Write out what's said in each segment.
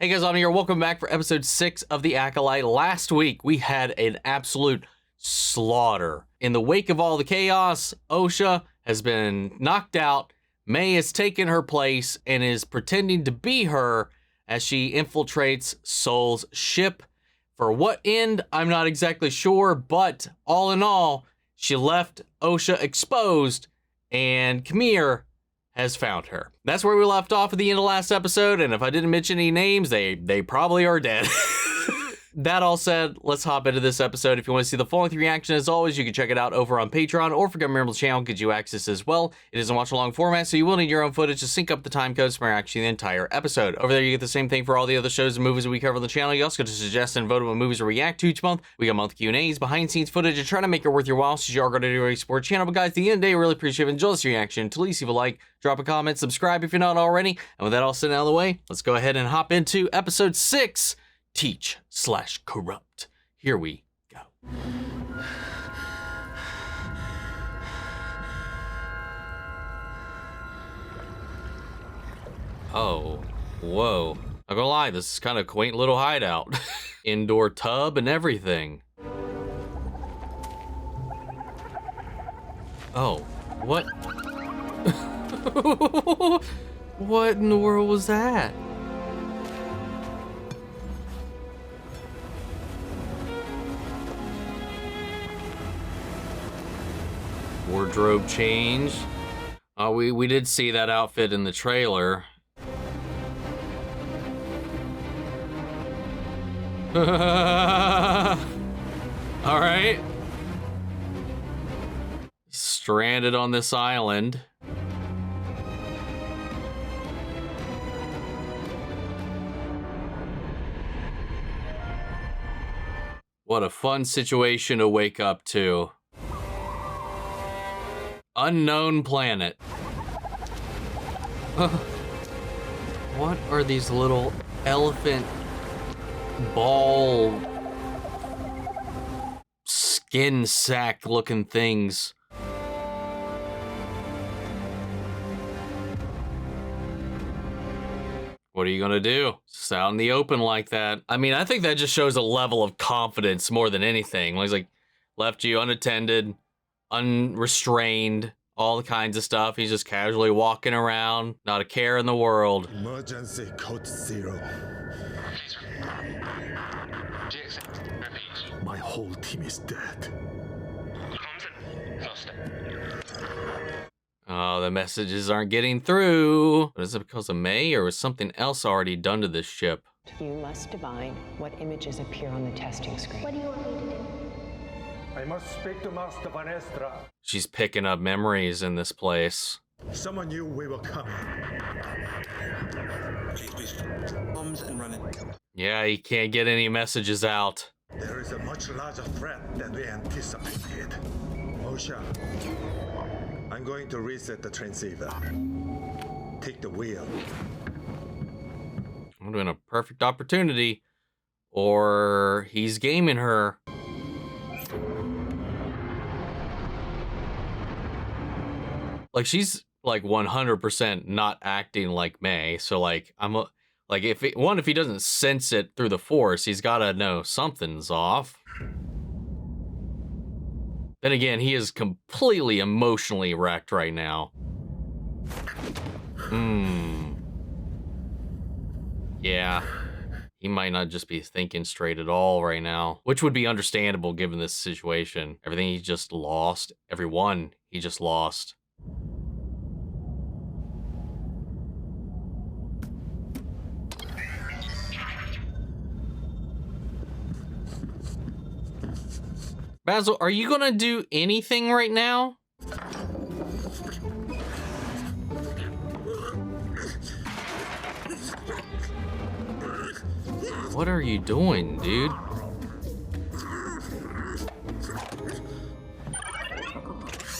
Hey guys, I'm here. Welcome back for episode 6 of the Acolyte. Last week, we had an absolute slaughter. In the wake of all the chaos, Osha has been knocked out. May has taken her place and is pretending to be her as she infiltrates Soul's ship. For what end, I'm not exactly sure, but all in all, she left Osha exposed, and Qimir has found her. That's where we left off at the end of last episode, and if I didn't mention any names, they probably are dead. That all said, let's hop into this episode. If you want to see the full-length reaction, as always, you can check it out over on Patreon, or if you're a member of the channel, gives you access as well. It is a watch-along format, so you will need your own footage to sync up the time codes for actually the entire episode. Over there, you get the same thing for all the other shows and movies that we cover on the channel. You also get to suggest and vote on what movies to react to each month. We got monthly Q&As, behind-the-scenes footage, and try to make it worth your while, so you are going to do a support channel. But guys, at the end of the day, I really appreciate it. Enjoy this reaction. To least leave a like, drop a comment, subscribe if you're not already. And with that all said out of the way, let's go ahead and hop into episode 6, Teach/Corrupt. Here we go. Oh, whoa. Not gonna lie, this is kind of a quaint little hideout. Indoor tub and everything. Oh, what? What in the world was that? Wardrobe change. We did see that outfit in the trailer. All right. Stranded on this island. What a fun situation to wake up to. Unknown planet. What are these little elephant ball skin sack looking things? What are you gonna do? Just out in the open like that. I mean, I think that just shows a level of confidence more than anything. Like left you unattended, unrestrained, all kinds of stuff. He's just casually walking around, not a care in the world. Emergency code 0. My whole team is dead. Oh, the messages aren't getting through. Is it because of May, or was something else already done to this ship? You must divine what images appear on the testing screen. What do you want me to do? I must speak to Master Vernestra. She's picking up memories in this place. Someone knew we were coming. Bombs and running. Yeah, he can't get any messages out. There is a much larger threat than we anticipated. Osha, I'm going to reset the transceiver. Take the wheel. I'm doing a perfect opportunity, or he's gaming her. Like, she's like 100% not acting like May. So like, if he doesn't sense it through the force, he's gotta know something's off. Then again, he is completely emotionally wrecked right now. Yeah. He might not just be thinking straight at all right now, which would be understandable given this situation. Everything he just lost, everyone he just lost. Basil, are you gonna do anything right now? What are you doing, dude?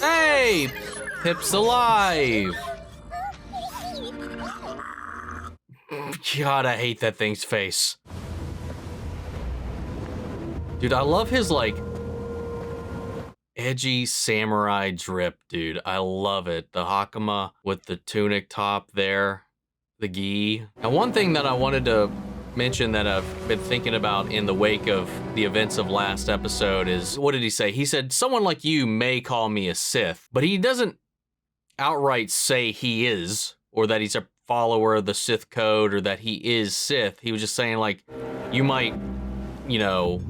Hey! Pip's alive! God, I hate that thing's face. Dude, I love his, like, edgy samurai drip, dude. I love it. The hakama with the tunic top there, the gi. Now, one thing that I wanted to mention that I've been thinking about in the wake of the events of last episode is, what did he say? He said, someone like you may call me a Sith, but he doesn't outright say he is, or that he's a follower of the Sith code, or that he is Sith. He was just saying, like, you might, you know,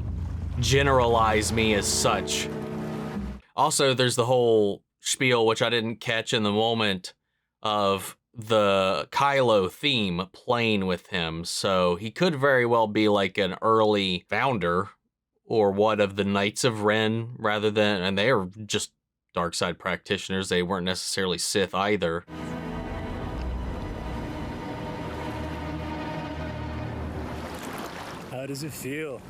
generalize me as such. Also, there's the whole spiel, which I didn't catch in the moment, of the Kylo theme playing with him. So he could very well be like an early founder or what of the Knights of Ren, rather than, and they are just dark side practitioners. They weren't necessarily Sith either. How does it feel?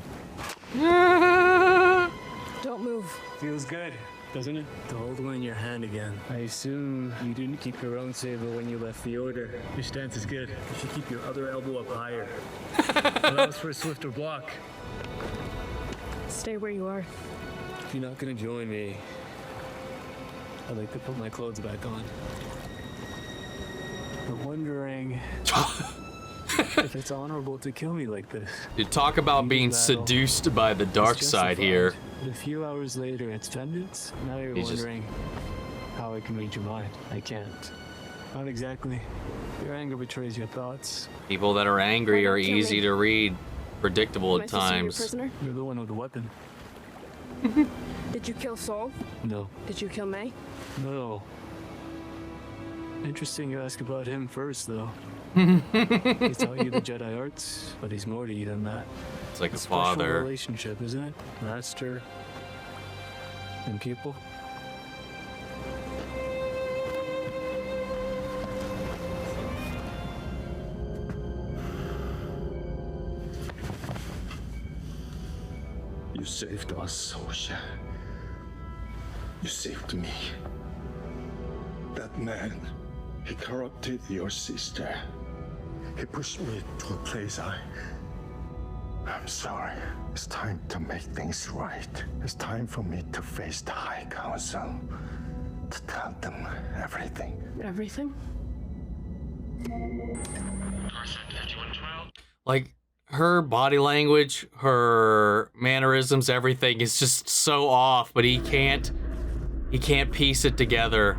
Don't move. Feels good, doesn't it? To hold one in your hand again. I assume you didn't keep your own saber when you left the Order. Your stance is good. You should keep your other elbow up higher. Allows for a swifter block. Stay where you are. If you're not gonna join me, I'd like to put my clothes back on. But wondering if it's honorable to kill me like this. You talk about being seduced by the dark side here. But a few hours later, it's vengeance. Now you're wondering how I can read your mind. I can't. Not exactly. Your anger betrays your thoughts. People that are angry are easy to read, predictable at times. You're the one with the weapon. Did you kill Saul? No. Did you kill May? No. Interesting you ask about him first, though. He taught you the Jedi arts, but he's more to you than that. It's like a special father. Relationship, isn't it? Master and pupil. You saved us, Osha. You saved me. That man, he corrupted your sister. He pushed me to a place I'm sorry. It's time to make things right. It's time for me to face the High Council. To tell them everything. Everything? Like, her body language, her mannerisms, everything is just so off, but he can't piece it together.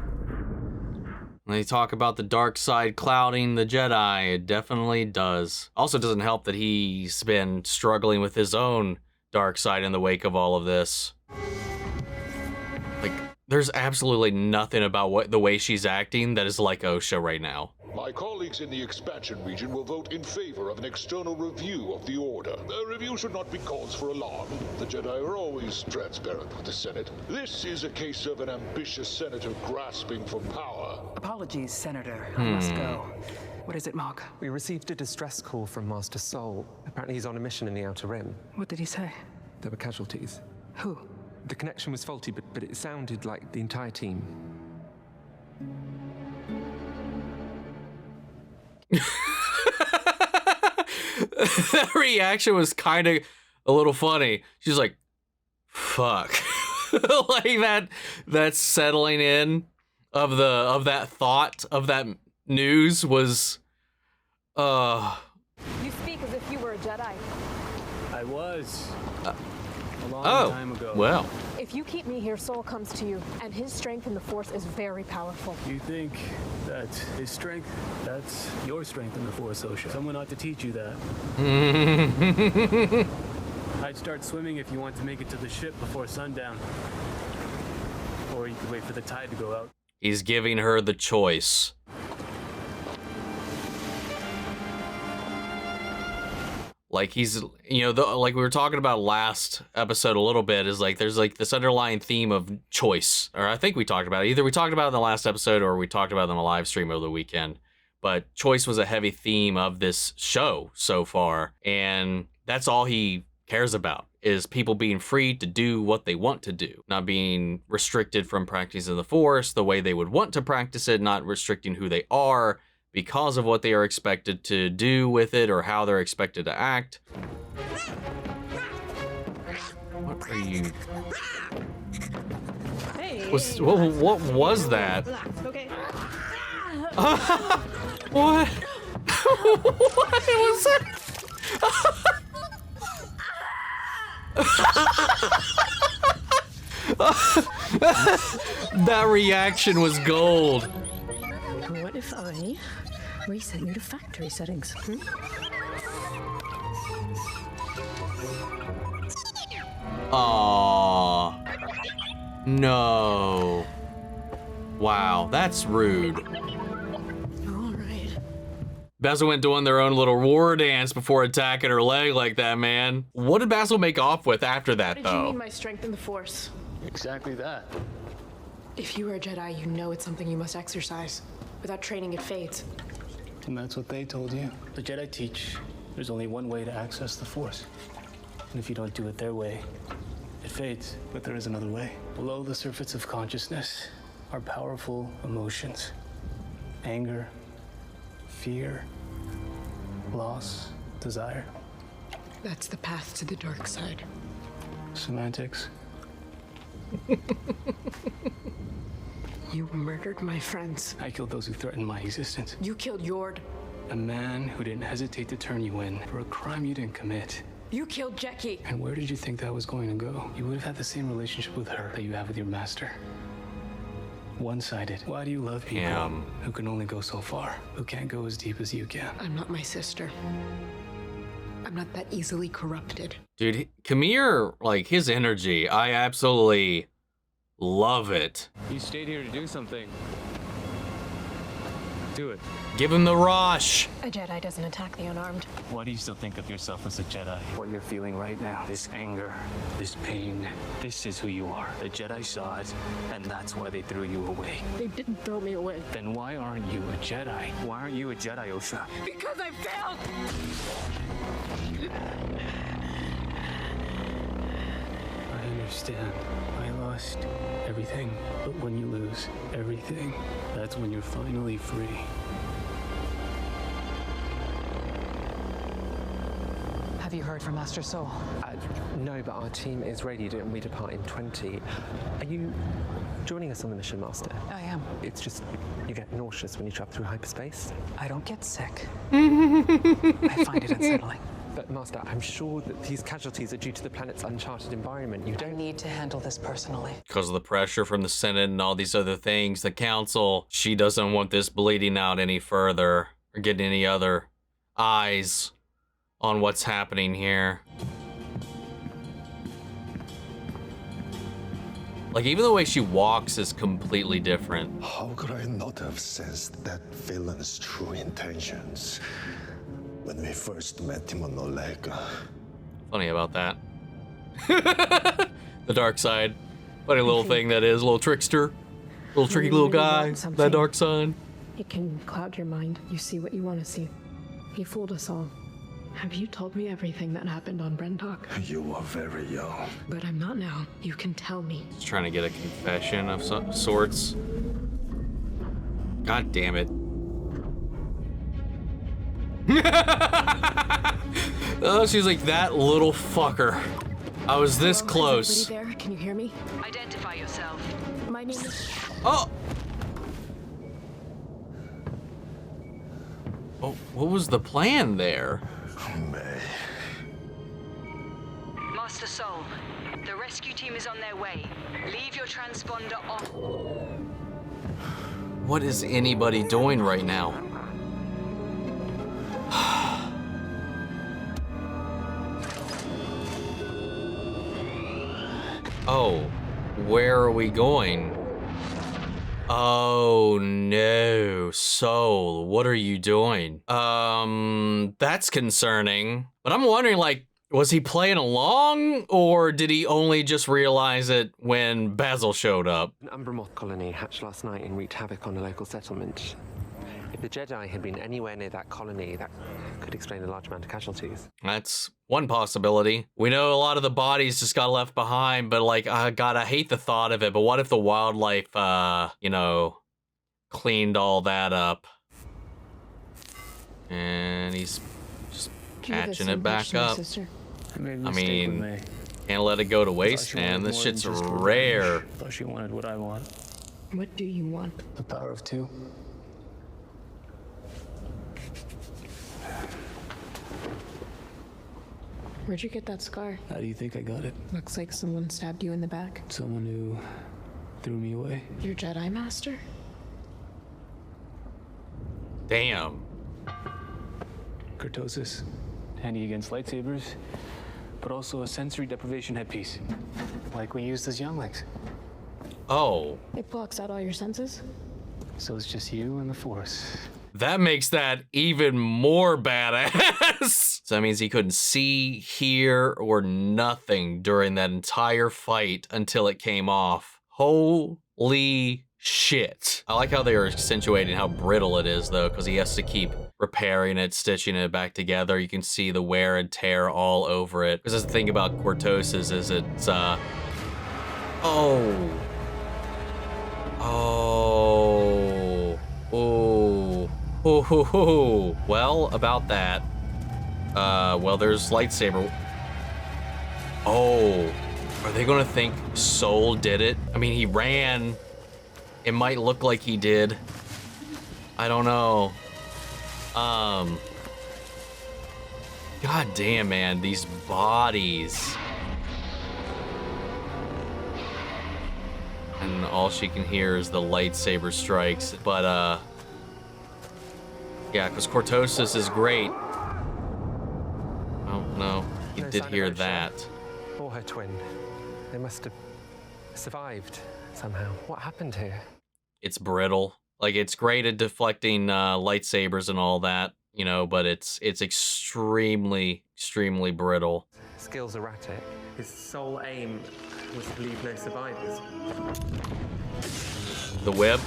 When they talk about the dark side clouding the Jedi, it definitely does. Also doesn't help that he's been struggling with his own dark side in the wake of all of this. Like, there's absolutely nothing about the way she's acting that is like Osha right now. My colleagues in the expansion region will vote in favor of an external review of the Order. A review should not be cause for alarm. The Jedi are always transparent with the Senate. This is a case of an ambitious senator grasping for power. Apologies, Senator. I must go. What is it, Mog? We received a distress call from Master Sol. Apparently he's on a mission in the Outer Rim. What did he say? There were casualties. Who? The connection was faulty, but it sounded like the entire team. That reaction was kind of a little funny. She's like, fuck. Like that settling in of that thought of that news was You speak as if you were a Jedi. I was. A long time ago. Well. If you keep me here, Saul comes to you, and his strength in the Force is very powerful. You think that his strength, that's your strength in the Force, Osha. Someone ought to teach you that. I'd start swimming if you want to make it to the ship before sundown. Or you could wait for the tide to go out. He's giving her the choice. Like he's, you know, like we were talking about last episode a little bit, is like there's like this underlying theme of choice. Or I think we talked about it. Either we talked about it in the last episode or we talked about it on the live stream over the weekend. But choice was a heavy theme of this show so far. And that's all he cares about, is people being free to do what they want to do. Not being restricted from practicing the Force the way they would want to practice it, not restricting who they are because of what they are expected to do with it or how they're expected to act. What are you? Hey. What was that? Okay. What? What was that? That reaction was gold. What if I reset you to factory settings? Aww. No. Wow, that's rude. All right. Basil went doing their own little war dance before attacking her leg like that, man. What did Basil make off with after that, What did you though? mean by strength in the Force? Exactly that. If you are a Jedi, you know it's something you must exercise. Without training, it fades. And that's what they told you. The Jedi teach there's only one way to access the Force. And if you don't do it their way, it fades. But there is another way. Below the surface of consciousness are powerful emotions. Anger, fear, loss, desire. That's the path to the dark side. Semantics. You murdered my friends. I killed those who threatened my existence. You killed Yord. A man who didn't hesitate to turn you in for a crime you didn't commit. You killed Jecki. And where did you think that was going to go? You would have had the same relationship with her that you have with your master. One-sided. Why do you love people who can only go so far, who can't go as deep as you can? I'm not my sister. I'm not that easily corrupted. Dude, Qimir, like, his energy, I absolutely love it. You stayed here to do something. Do it. Give him the rush. A Jedi doesn't attack the unarmed. Why do you still think of yourself as a Jedi? What you're feeling right now, this anger, this pain, this is who you are. The Jedi saw it, and that's why they threw you away. They didn't throw me away. Then why aren't you a Jedi? Why aren't you a Jedi, Osha? Because I failed! I understand. I lost everything. But when you lose everything, that's when you're finally free. Have you heard from Master Soul? No, but our team is ready and we depart in 20. Are you joining us on the mission, Master? I am. It's just you get nauseous when you travel through hyperspace. I don't get sick. I find it unsettling. But Master, I'm sure that these casualties are due to the planet's uncharted environment. You I don't need to handle this personally. Because of the pressure from the Senate and all these other things, the Council, she doesn't want this bleeding out any further or getting any other eyes on what's happening here. Like, even the way she walks is completely different. How could I not have sensed that villain's true intentions when we first met him on Olega? Funny about that. The dark side. Funny little thing that is, a little trickster. Little tricky little guy. That dark side. It can cloud your mind. You see what you want to see. He fooled us all. Have you told me everything that happened on Brentok? You were very young. But I'm not now. You can tell me. Just trying to get a confession of some sorts. God damn it. Oh, she's like, that little fucker. I was this close. Is everybody there? Can you hear me? Identify yourself. My name is... Oh! Oh, what was the plan there? May. Master Soul, the rescue team is on their way. Leave your transponder on. What is anybody doing right now? Oh, where are we going? Oh no, Soul, what are you doing? That's concerning. But I'm wondering, like, was he playing along, or did he only just realize it when Basil showed up? An Umbra moth colony hatched last night and wreaked havoc on a local settlement. If the Jedi had been anywhere near that colony, that could explain a large amount of casualties. That's one possibility. We know a lot of the bodies just got left behind, but like, God, I hate the thought of it. But what if the wildlife, you know, cleaned all that up? And he's just patching it back up. I made a I mistake with mean, May. can't let it go to waste, Thought she man. wanted This more than shit's just rare. revenge. Thought she wanted what I want. What do you want? The power of two. Where'd you get that scar? How do you think I got it? Looks like someone stabbed you in the back. Someone who threw me away. Your Jedi Master? Damn. Kurtosis. Handy against lightsabers, but also a sensory deprivation headpiece. Like we used as younglings. Oh. It blocks out all your senses? So it's just you and the Force. That makes that even more badass. So that means he couldn't see, hear, or nothing during that entire fight until it came off. Holy shit. I like how they are accentuating how brittle it is though, because he has to keep repairing it, stitching it back together. You can see the wear and tear all over it. Because the thing about Cortosis is it's, Well, about that. Well, there's lightsaber. Oh, are they gonna think Soul did it? I mean, he ran. It might look like he did. I don't know. God damn, man, these bodies. And all she can hear is the lightsaber strikes. But, yeah, because Cortosis is great. Oh, no, he did hear that. Or her twin. They must have survived somehow. What happened here? It's brittle. Like, it's great at deflecting lightsabers and all that, you know, but it's extremely, extremely brittle. Skills erratic. His sole aim was to leave no survivors. The whip.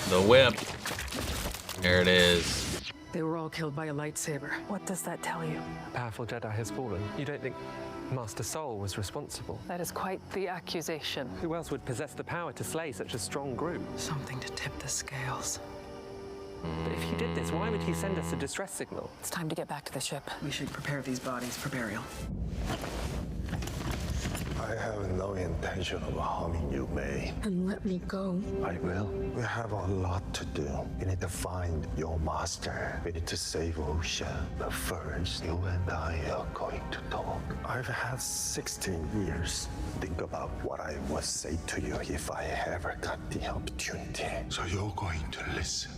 The whip. There it is. They were all killed by a lightsaber. What does that tell you? A powerful Jedi has fallen. You don't think Master Soul was responsible? That is quite the accusation. Who else would possess the power to slay such a strong group? Something to tip the scales. But if he did this, why would he send us a distress signal? It's time to get back to the ship. We should prepare these bodies for burial. I have no intention of harming you, May. And let me go. I will. We have a lot to do. We need to find your master. We need to save Osha. But first, you and I are going to talk. I've had 16 years. Think about what I would say to you if I ever got the opportunity. So you're going to listen.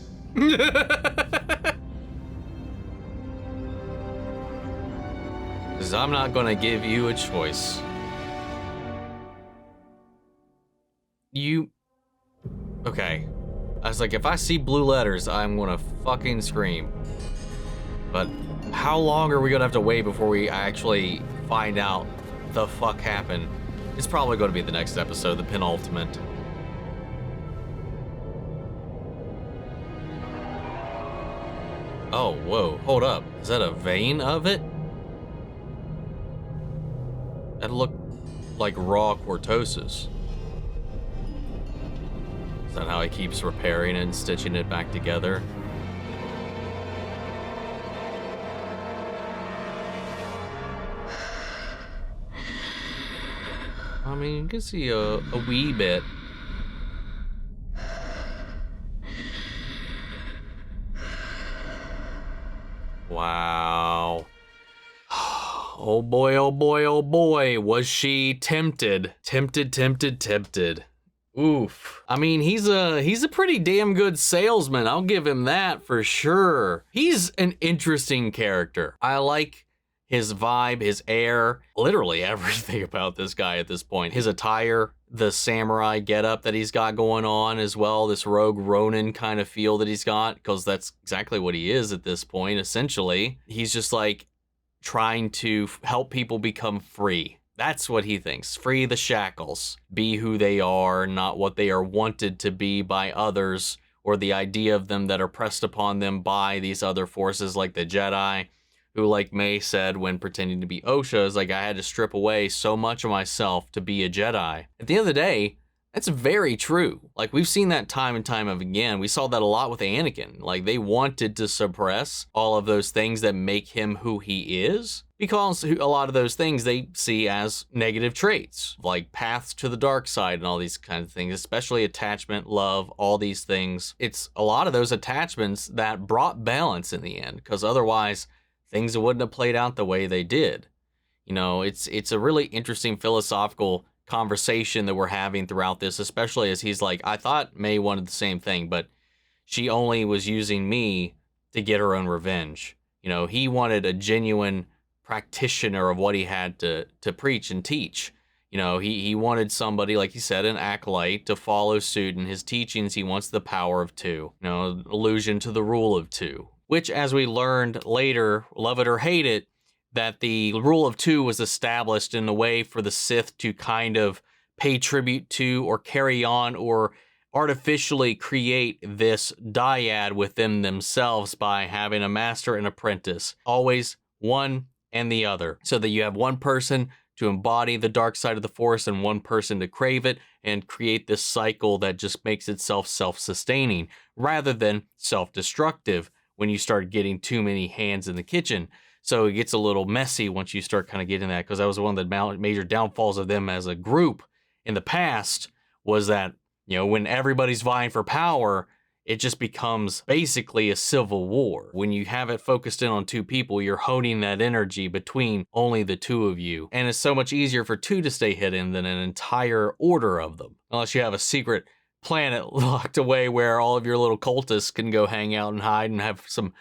Because I'm not going to give you a choice. Okay. I was like, if I see blue letters, I'm gonna fucking scream. But how long are we gonna have to wait before we actually find out the fuck happened? It's probably gonna be the next episode, the penultimate. Oh, whoa, hold up. Is that a vein of it? That looked like raw cortosis. Is that how he keeps repairing and stitching it back together? I mean, you can see a wee bit. Wow. Oh boy, oh boy, oh boy. Was she tempted? Tempted. Oof. I mean, he's a pretty damn good salesman. I'll give him that for sure. He's an interesting character. I like his vibe, his air, literally everything about this guy at this point. His attire, the samurai getup that he's got going on as well, this rogue Ronin kind of feel that he's got, because that's exactly what he is at this point, essentially. He's just like trying to help people become free. That's what he thinks. Free the shackles. Be who they are, not what they are wanted to be by others, or the idea of them that are pressed upon them by these other forces like the Jedi, who, like May said when pretending to be Osha, is like, I had to strip away so much of myself to be a Jedi. At the end of the day, that's very true. Like, we've seen that time and time again. We saw that a lot with Anakin. Like, they wanted to suppress all of those things that make him who he is, because a lot of those things they see as negative traits, like paths to the dark side and all these kinds of things, especially attachment, love, all these things. It's a lot of those attachments that brought balance in the end, because otherwise things wouldn't have played out the way they did. You know, it's a really interesting philosophical conversation that we're having throughout this, especially as he's like, I thought May wanted the same thing, but she only was using me to get her own revenge. You know, he wanted a genuine practitioner of what he had to preach and teach. You know, he wanted somebody, like he said, an acolyte, to follow suit in his teachings. He wants the power of two, you know, allusion to the rule of two, which, as we learned later, love it or hate it, that the rule of two was established in a way for the Sith to kind of pay tribute to or carry on or artificially create this dyad within themselves by having a master and apprentice, always one and the other, so that you have one person to embody the dark side of the Force and one person to crave it, and create this cycle that just makes itself self-sustaining rather than self-destructive when you start getting too many hands in the kitchen. So it gets a little messy once you start kind of getting that, because that was one of the major downfalls of them as a group in the past, was that, you know, when everybody's vying for power, it just becomes basically a civil war. When you have it focused in on two people, you're honing that energy between only the two of you. And it's so much easier for two to stay hidden than an entire order of them. Unless you have a secret planet locked away where all of your little cultists can go hang out and hide and have some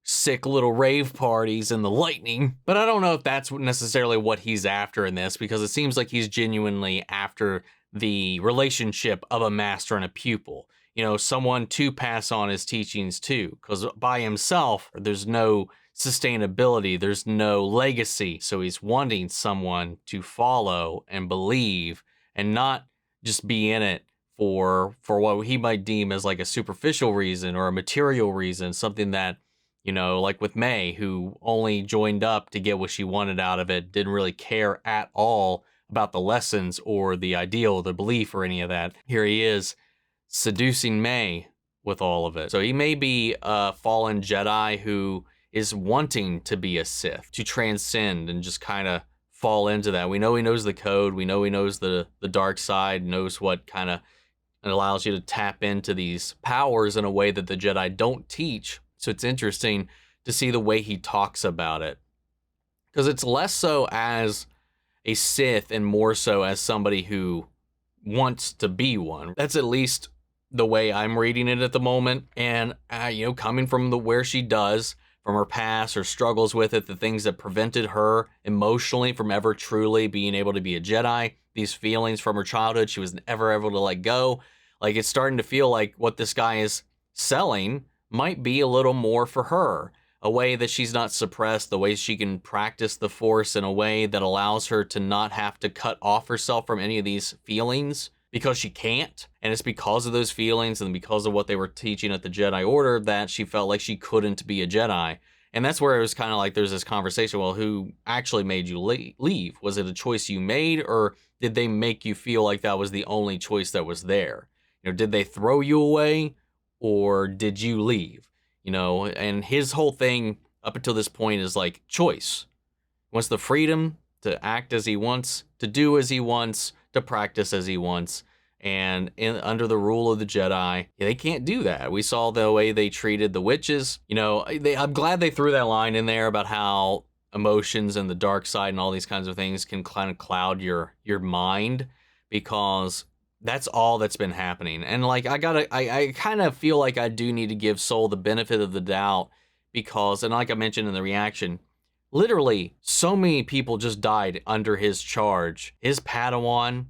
sick little rave parties in the lightning. But I don't know if that's necessarily what he's after in this, because it seems like he's genuinely after the relationship of a master and a pupil. You know, someone to pass on his teachings to, because by himself, there's no sustainability, there's no legacy. So he's wanting someone to follow and believe and not just be in it for what he might deem as like a superficial reason or a material reason, something that, you know, like with May, who only joined up to get what she wanted out of it, didn't really care at all about the lessons or the ideal, the belief or any of that. Here he is, seducing May with all of it. So he may be a fallen Jedi who is wanting to be a Sith, to transcend and just kind of fall into that. We know he knows the code. We know he knows the dark side, knows what kind of allows you to tap into these powers in a way that the Jedi don't teach. So it's interesting to see the way he talks about it, because it's less so as a Sith and more so as somebody who wants to be one. That's at least the way I'm reading it at the moment. And, you know, coming from where she does, from her past, her struggles with it, the things that prevented her emotionally from ever truly being able to be a Jedi, these feelings from her childhood she was never able to let go. Like, it's starting to feel like what this guy is selling might be a little more for her. A way that she's not suppressed, the way she can practice the Force in a way that allows her to not have to cut off herself from any of these feelings, because she can't. And it's because of those feelings and because of what they were teaching at the Jedi Order that she felt like she couldn't be a Jedi. And that's where it was kind of like there's this conversation, well, who actually made you leave? Was it a choice you made, or did they make you feel like that was the only choice that was there? You know, did they throw you away, or did you leave? You know, and his whole thing up until this point is like choice. He wants the freedom to act as he wants, to do as he wants, to practice as he wants. And under the rule of the Jedi, they can't do that. We saw the way they treated the witches. You know, I'm glad they threw that line in there about how emotions and the dark side and all these kinds of things can kind of cloud your mind, because that's all that's been happening. And like, I kind of feel like I do need to give Soul the benefit of the doubt, because, and like I mentioned in the reaction, literally so many people just died under his charge. His Padawan,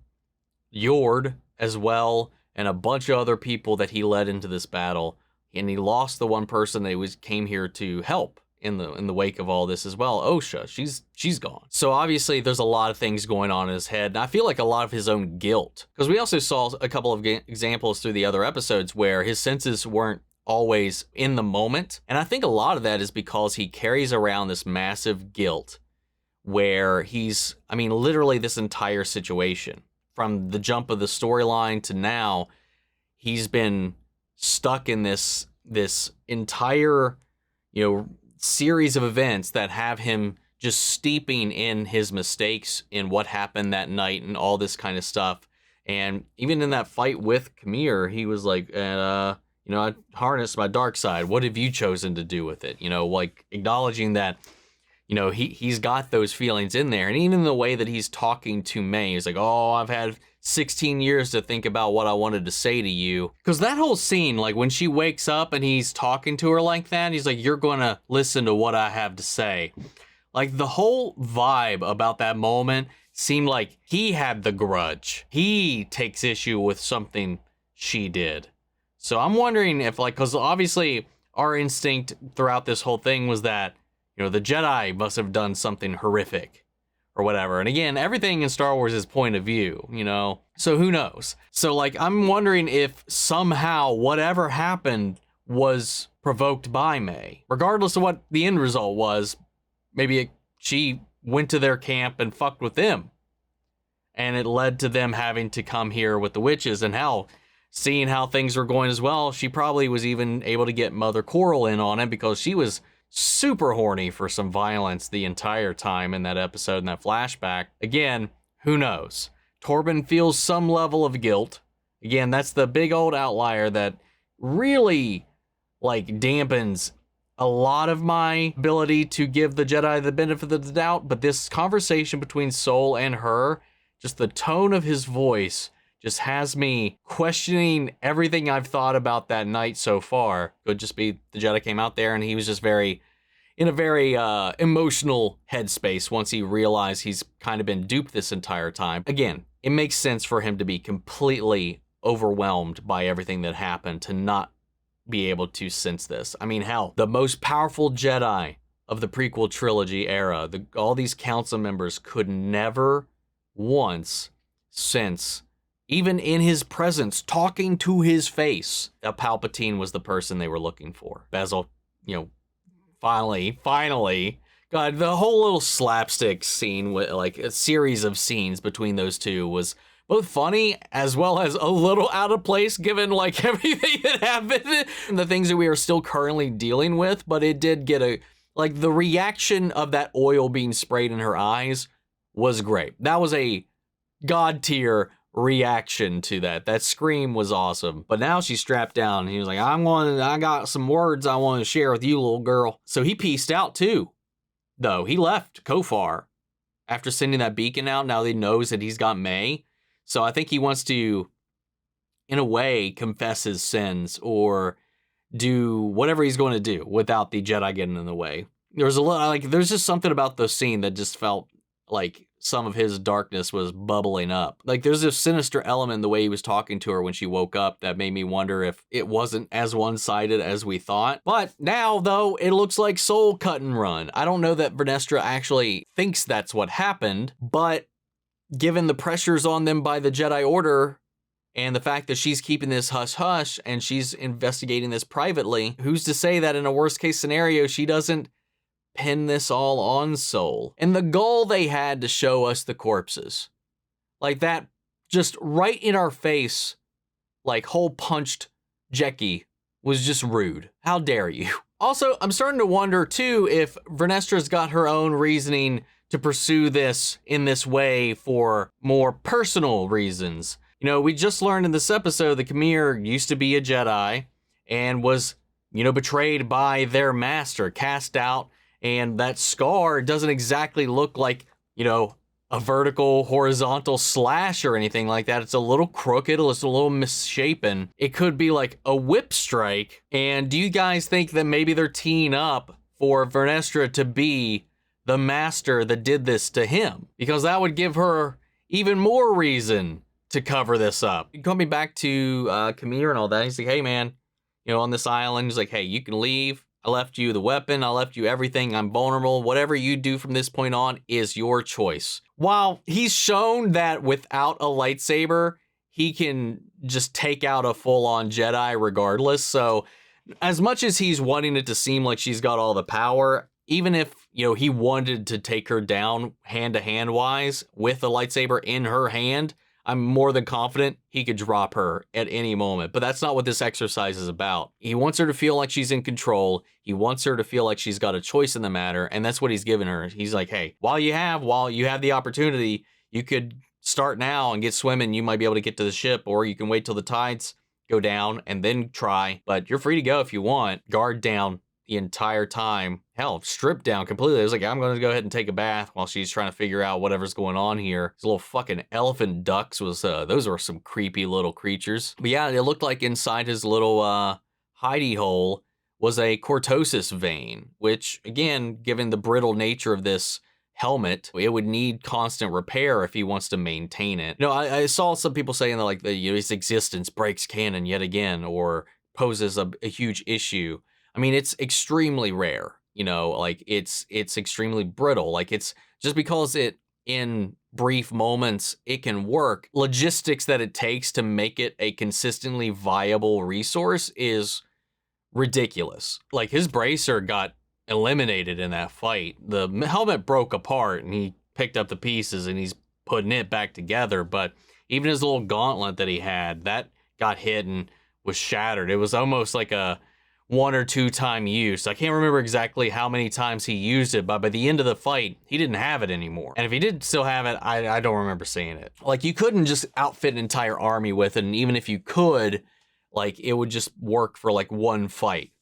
Yord as well, and a bunch of other people that he led into this battle. And he lost the one person that came here to help in the wake of all this as well. Osha, she's gone. So obviously there's a lot of things going on in his head, and I feel like a lot of his own guilt, because we also saw a couple of examples through the other episodes where his senses weren't always in the moment. And I think a lot of that is because he carries around this massive guilt where he's, I mean, literally this entire situation from the jump of the storyline to now, he's been stuck in this entire, you know, series of events that have him just steeping in his mistakes, in what happened that night and all this kind of stuff. And even in that fight with Qimir, he was like, you know, I harnessed my dark side. What have you chosen to do with it? You know, like acknowledging that you know, he's got those feelings in there. And even the way that he's talking to May, he's like, oh, I've had 16 years to think about what I wanted to say to you. Because that whole scene, like when she wakes up and he's talking to her like that, he's like, you're going to listen to what I have to say. Like the whole vibe about that moment seemed like he had the grudge. He takes issue with something she did. So I'm wondering if, like, because obviously our instinct throughout this whole thing was that, you know, the Jedi must have done something horrific or whatever. And again, everything in Star Wars is point of view, you know, so who knows? So like, I'm wondering if somehow whatever happened was provoked by May, regardless of what the end result was. Maybe she went to their camp and fucked with them, and it led to them having to come here with the witches. And hell, seeing how things were going as well, she probably was even able to get Mother Coral in on it, because she was super horny for some violence the entire time in that episode, in that flashback. Again, who knows? Torbin feels some level of guilt. Again, that's the big old outlier that really, like, dampens a lot of my ability to give the Jedi the benefit of the doubt. But this conversation between Soul and her, just the tone of his voice just has me questioning everything I've thought about that night so far. Could just be the Jedi came out there and he was just in a very emotional headspace once he realized he's kind of been duped this entire time. Again, it makes sense for him to be completely overwhelmed by everything that happened, to not be able to sense this. I mean, hell, the most powerful Jedi of the prequel trilogy era, all these council members could never once sense, even in his presence, talking to his face, that Palpatine was the person they were looking for. Basil, you know, finally, God, the whole little slapstick scene with like a series of scenes between those two was both funny as well as a little out of place given like everything that happened and the things that we are still currently dealing with. But it did get the reaction of that oil being sprayed in her eyes was great. That was a god tier reaction to that. That scream was awesome. But now she's strapped down. He was like, I got some words I want to share with you, little girl. So he peaced out too, though. He left Kofar after sending that beacon out. Now he knows that he's got May. So I think he wants to, in a way, confess his sins or do whatever he's going to do without the Jedi getting in the way. There's just something about the scene that just felt like some of his darkness was bubbling up. Like there's this sinister element in the way he was talking to her when she woke up that made me wonder if it wasn't as one-sided as we thought. But now, though, it looks like Soul cut and run. I don't know that Vernestra actually thinks that's what happened, but given the pressures on them by the Jedi Order and the fact that she's keeping this hush-hush and she's investigating this privately, who's to say that in a worst-case scenario she doesn't pin this all on Soul? And the goal they had to show us the corpses, like that, just right in our face, like hole punched Jecki, was just rude. How dare you? Also, I'm starting to wonder too if Vernestra's got her own reasoning to pursue this in this way for more personal reasons. You know, we just learned in this episode that Qimir used to be a Jedi and was, you know, betrayed by their master, cast out. And that scar doesn't exactly look like, you know, a vertical, horizontal slash or anything like that. It's a little crooked, it's a little misshapen. It could be like a whip strike. And do you guys think that maybe they're teeing up for Vernestra to be the master that did this to him? Because that would give her even more reason to cover this up. Coming back to Qimir and all that, he's like, hey man, you know, on this island, he's like, hey, you can leave. I left you the weapon. I left you everything. I'm vulnerable. Whatever you do from this point on is your choice. While he's shown that without a lightsaber, he can just take out a full-on Jedi regardless. So as much as he's wanting it to seem like she's got all the power, even if, you know, he wanted to take her down hand-to-hand wise with a lightsaber in her hand, I'm more than confident he could drop her at any moment. But that's not what this exercise is about. He wants her to feel like she's in control. He wants her to feel like she's got a choice in the matter. And that's what he's given her. He's like, hey, while you have the opportunity, you could start now and get swimming. You might be able to get to the ship, or you can wait till the tides go down and then try. But you're free to go if you want. Guard down. the entire time. Hell, stripped down completely. It was like, I'm going to go ahead and take a bath while she's trying to figure out whatever's going on here. These little fucking elephant ducks those were some creepy little creatures. But yeah, it looked like inside his little hidey hole was a cortosis vein, which again, given the brittle nature of this helmet, it would need constant repair if he wants to maintain it. I saw some people saying that like his existence breaks canon yet again, or poses a huge issue. I mean, it's extremely rare, like it's extremely brittle. Like it's just because it in brief moments it can work. Logistics that it takes to make it a consistently viable resource is ridiculous. Like his bracer got eliminated in that fight. The helmet broke apart and he picked up the pieces and he's putting it back together. But even his little gauntlet that he had, that got hit and was shattered. It was almost like a 1 or 2 time use. I can't remember exactly how many times he used it, but by the end of the fight, he didn't have it anymore. And if he did still have it, I don't remember seeing it. Like you couldn't just outfit an entire army with it, and even if you could, like it would just work for like one fight,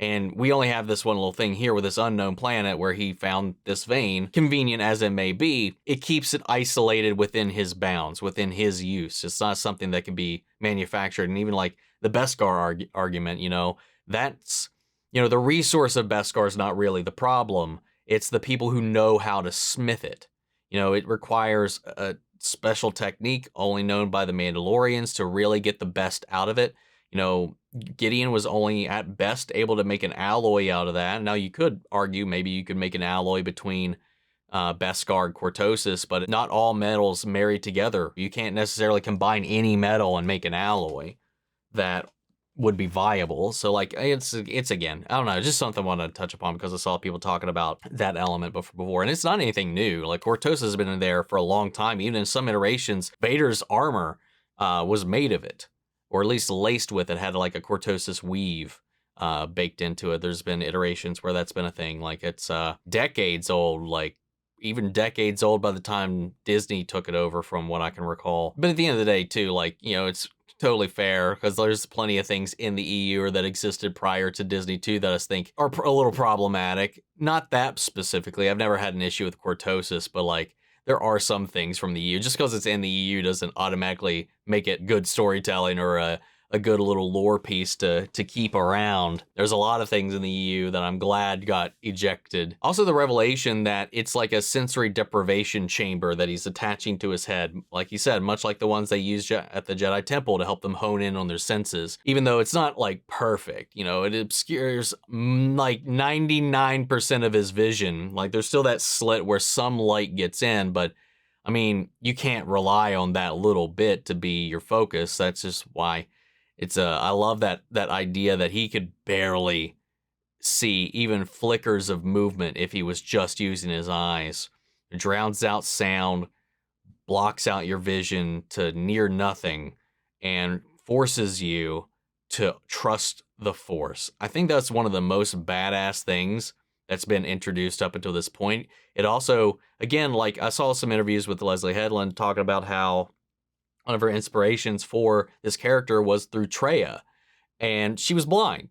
And we only have this one little thing here with this unknown planet where he found this vein. Convenient as it may be, it keeps it isolated within his bounds, within his use. It's not something that can be manufactured. And even like the Beskar argument, that's, the resource of Beskar is not really the problem. It's the people who know how to smith it. It requires a special technique only known by the Mandalorians to really get the best out of it. Gideon was only at best able to make an alloy out of that. Now you could argue maybe you could make an alloy between Beskar and Cortosis, but not all metals marry together. You can't necessarily combine any metal and make an alloy that would be viable. So like it's again, I don't know, just something I wanted to touch upon because I saw people talking about that element before, and it's not anything new. Like Cortosis has been in there for a long time. Even in some iterations, Vader's armor was made of it, or at least laced with it, had like a Cortosis weave baked into it. There's been iterations where that's been a thing. Like it's decades old, like even decades old by the time Disney took it over from what I can recall. But at the end of the day too, like, it's totally fair because there's plenty of things in the EU or that existed prior to Disney too that I think are a little problematic. Not that specifically. I've never had an issue with Cortosis, but like there are some things from the EU. Just because it's in the EU doesn't automatically make it good storytelling or a good little lore piece to keep around. There's a lot of things in the EU that I'm glad got ejected. Also, the revelation that it's like a sensory deprivation chamber that he's attaching to his head. Like he said, much like the ones they used at the Jedi Temple to help them hone in on their senses. Even though it's not like perfect, it obscures like 99% of his vision. Like there's still that slit where some light gets in, but I mean, you can't rely on that little bit to be your focus. That's just why I love that idea that he could barely see even flickers of movement if he was just using his eyes. It drowns out sound, blocks out your vision to near nothing, and forces you to trust the Force. I think that's one of the most badass things that's been introduced up until this point. It also, again, like I saw some interviews with Leslye Headland talking about how one of her inspirations for this character was through Traya, and she was blind.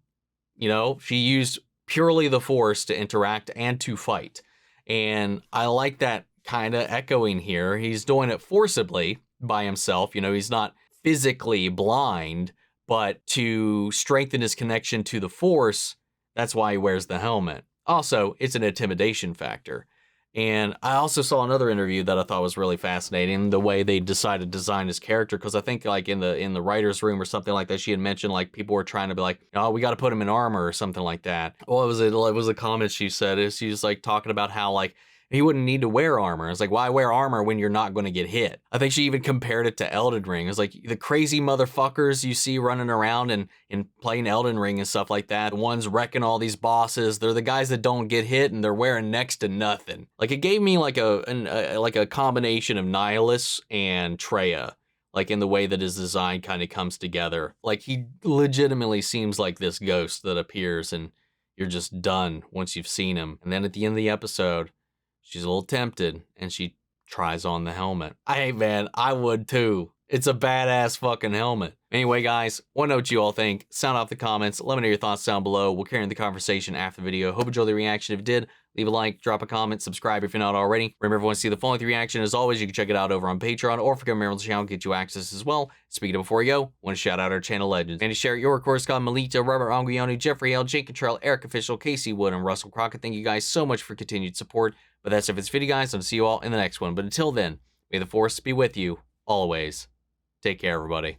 She used purely the Force to interact and to fight. And I like that kind of echoing here. He's doing it forcibly by himself. He's not physically blind, but to strengthen his connection to the Force, that's why he wears the helmet. Also, it's an intimidation factor. And I also saw another interview that I thought was really fascinating, the way they decided to design his character, because I think like in the writer's room or something like that, she had mentioned like people were trying to be like, oh, we got to put him in armor or something like that. What was it? It was a comment she said. She was like talking about how like he wouldn't need to wear armor. It's like, why wear armor when you're not going to get hit? I think she even compared it to Elden Ring. It's like the crazy motherfuckers you see running around and playing Elden Ring and stuff like that. The ones wrecking all these bosses. They're the guys that don't get hit and they're wearing next to nothing. Like it gave me like a combination of Nihilus and Traya. Like in the way that his design kind of comes together. Like he legitimately seems like this ghost that appears and you're just done once you've seen him. And then at the end of the episode, she's a little tempted and she tries on the helmet. I would too. It's a badass fucking helmet. Anyway, guys, want to know what you all think. Sound off the comments. Let me know your thoughts down below. We'll carry on the conversation after the video. Hope you enjoyed the reaction. If you did, leave a like, drop a comment, subscribe if you're not already. Remember, if you want to see the full length reaction, as always, you can check it out over on Patreon, or if you come to the channel, get you access as well. Speaking of before you go, want to shout out our channel legends. And to share your course, Scott, Melita, Robert Anguiano, Jeffrey L, Jake Contrell, Eric Official, Casey Wood, and Russell Crockett. Thank you guys so much for continued support. But that's it for this video, guys. I'll see you all in the next one. But until then, may the force be with you always. Take care, everybody.